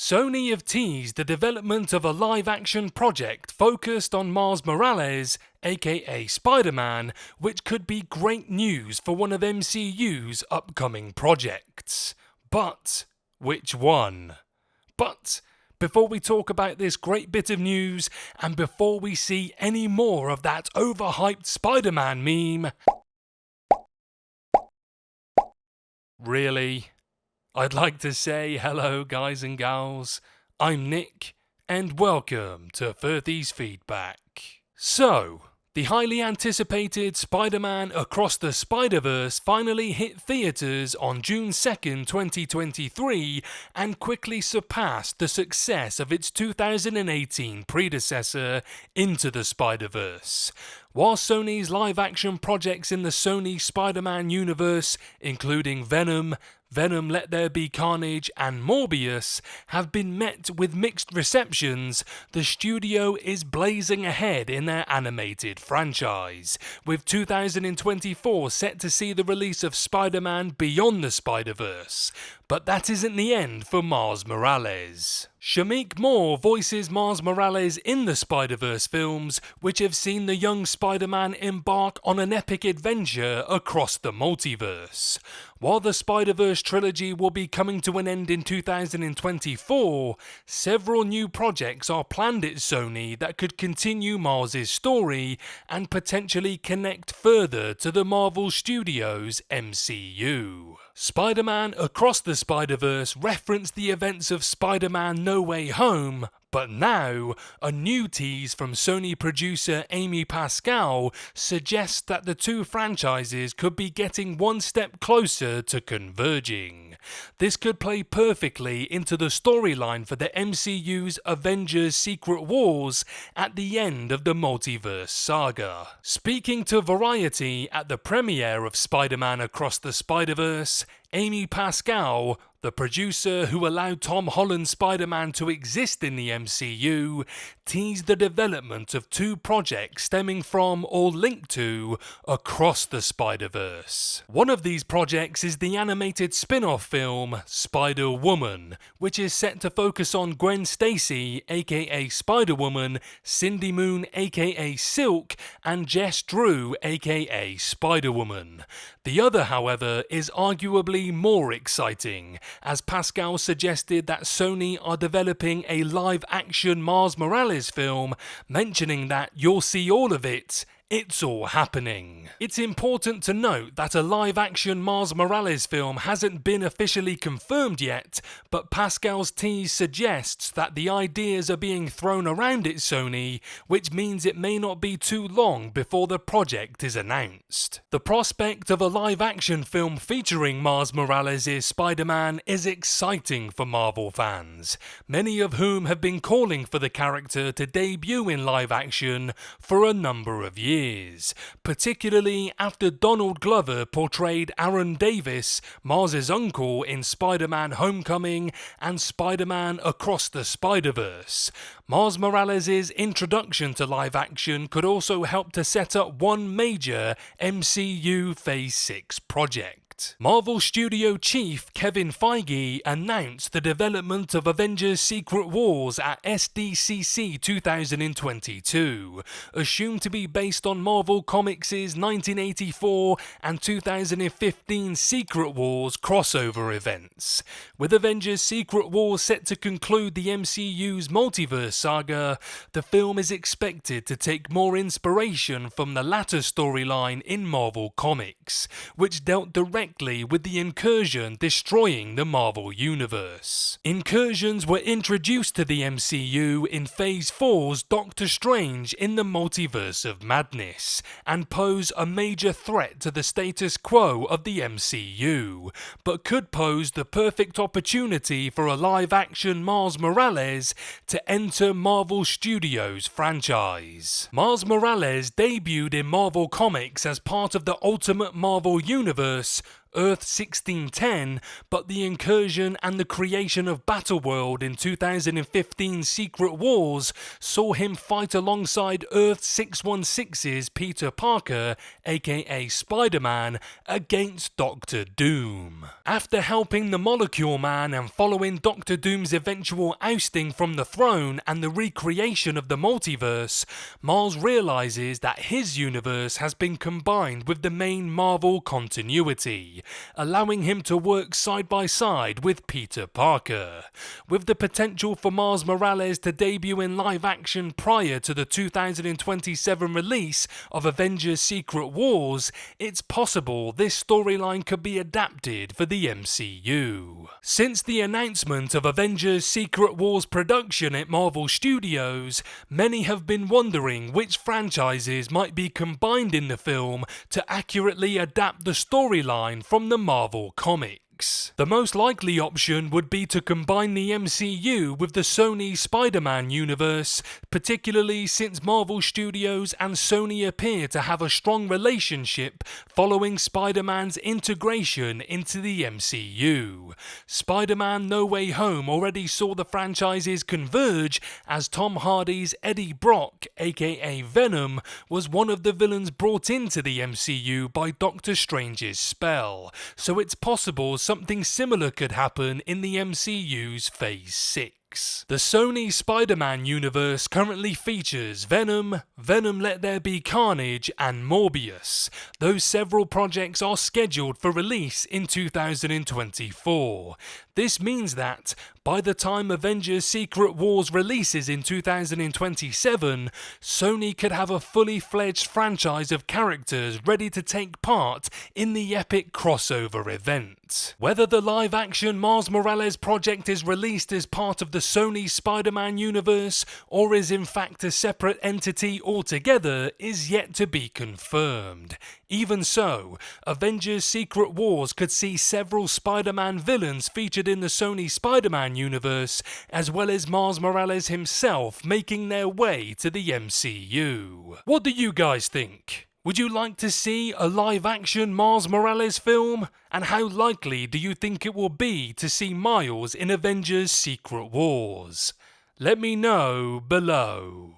Sony have teased the development of a live-action project focused on Miles Morales, aka Spider-Man, which could be great news for one of MCU's upcoming projects. But which one? But before we talk about this great bit of news, and before we see any more of that overhyped Spider-Man meme... Really? I'd like to say hello guys and gals, I'm Nick, and welcome to Furthy's Feedback. So, the highly anticipated Spider-Man Across the Spider-Verse finally hit theatres on June 2nd, 2023 and quickly surpassed the success of its 2018 predecessor, Into the Spider-Verse. While Sony's live-action projects in the Sony Spider-Man universe, including Venom, Let There Be Carnage and Morbius, have been met with mixed receptions, the studio is blazing ahead in their animated franchise, with 2024 set to see the release of Spider-Man Beyond the Spider-Verse. But that isn't the end for Miles Morales. Shameik Moore voices Miles Morales in the Spider-Verse films, which have seen the young Spider-Man embark on an epic adventure across the multiverse. While the Spider-Verse trilogy will be coming to an end in 2024, several new projects are planned at Sony that could continue Miles' story and potentially connect further to the Marvel Studios MCU. Spider-Man Across the Spider-Verse referenced the events of Spider-Man No Way Home, but now, a new tease from Sony producer Amy Pascal suggests that the two franchises could be getting one step closer to converging. This could play perfectly into the storyline for the MCU's Avengers Secret Wars at the end of the multiverse saga. Speaking to Variety at the premiere of Spider-Man Across the Spider-Verse, Amy Pascal, the producer who allowed Tom Holland's Spider-Man to exist in the MCU, teased the development of two projects stemming from or linked to Across the Spider-Verse. One of these projects is the animated spin-off film Spider-Woman, which is set to focus on Gwen Stacy, aka Spider-Woman, Cindy Moon, aka Silk, and Jess Drew, aka Spider-Woman. The other, however, is arguably more exciting, as Pascal suggested that Sony are developing a live-action Miles Morales film, mentioning that you'll see all of it. It's all happening. It's important to note that a live-action Miles Morales film hasn't been officially confirmed yet, but Pascal's tease suggests that the ideas are being thrown around at Sony, which means it may not be too long before the project is announced. The prospect of a live-action film featuring Miles Morales' Spider-Man is exciting for Marvel fans, many of whom have been calling for the character to debut in live-action for a number of years. Particularly after Donald Glover portrayed Aaron Davis, Miles' uncle, in Spider-Man Homecoming and Spider-Man Across the Spider-Verse. Miles Morales' introduction to live action could also help to set up one major MCU Phase 6 project. Marvel Studio Chief Kevin Feige announced the development of Avengers Secret Wars at SDCC 2022, assumed to be based on Marvel Comics' 1984 and 2015 Secret Wars crossover events. With Avengers Secret Wars set to conclude the MCU's multiverse saga, the film is expected to take more inspiration from the latter storyline in Marvel Comics, which dealt directly with the Incursion destroying the Marvel Universe. Incursions were introduced to the MCU in Phase 4's Doctor Strange in the Multiverse of Madness, and pose a major threat to the status quo of the MCU, but could pose the perfect opportunity for a live-action Miles Morales to enter Marvel Studios' franchise. Miles Morales debuted in Marvel Comics as part of the Ultimate Marvel Universe, Earth 1610, but the incursion and the creation of Battleworld in 2015's Secret Wars saw him fight alongside Earth 616's Peter Parker, aka Spider-Man, against Doctor Doom. After helping the Molecule Man and following Doctor Doom's eventual ousting from the throne and the recreation of the multiverse, Miles realizes that his universe has been combined with the main Marvel continuity, allowing him to work side by side with Peter Parker. With the potential for Miles Morales to debut in live action prior to the 2027 release of Avengers Secret Wars, it's possible this storyline could be adapted for the MCU. Since the announcement of Avengers Secret Wars production at Marvel Studios, many have been wondering which franchises might be combined in the film to accurately adapt the storyline from the Marvel comics. The most likely option would be to combine the MCU with the Sony Spider-Man universe, particularly since Marvel Studios and Sony appear to have a strong relationship following Spider-Man's integration into the MCU. Spider-Man No Way Home already saw the franchises converge, as Tom Hardy's Eddie Brock, aka Venom, was one of the villains brought into the MCU by Doctor Strange's spell, so it's possible something similar could happen in the MCU's Phase 6. The Sony Spider-Man universe currently features Venom, Venom Let There Be Carnage, and Morbius, though several projects are scheduled for release in 2024. This means that, by the time Avengers Secret Wars releases in 2027, Sony could have a fully fledged franchise of characters ready to take part in the epic crossover event. Whether the live-action Miles Morales project is released as part of the Sony Spider-Man universe or is in fact a separate entity altogether is yet to be confirmed. Even so, Avengers Secret Wars could see several Spider-Man villains featured in the Sony Spider-Man universe, as well as Miles Morales himself making their way to the MCU. What do you guys think? Would you like to see a live-action Miles Morales film? And how likely do you think it will be to see Miles in Avengers Secret Wars? Let me know below.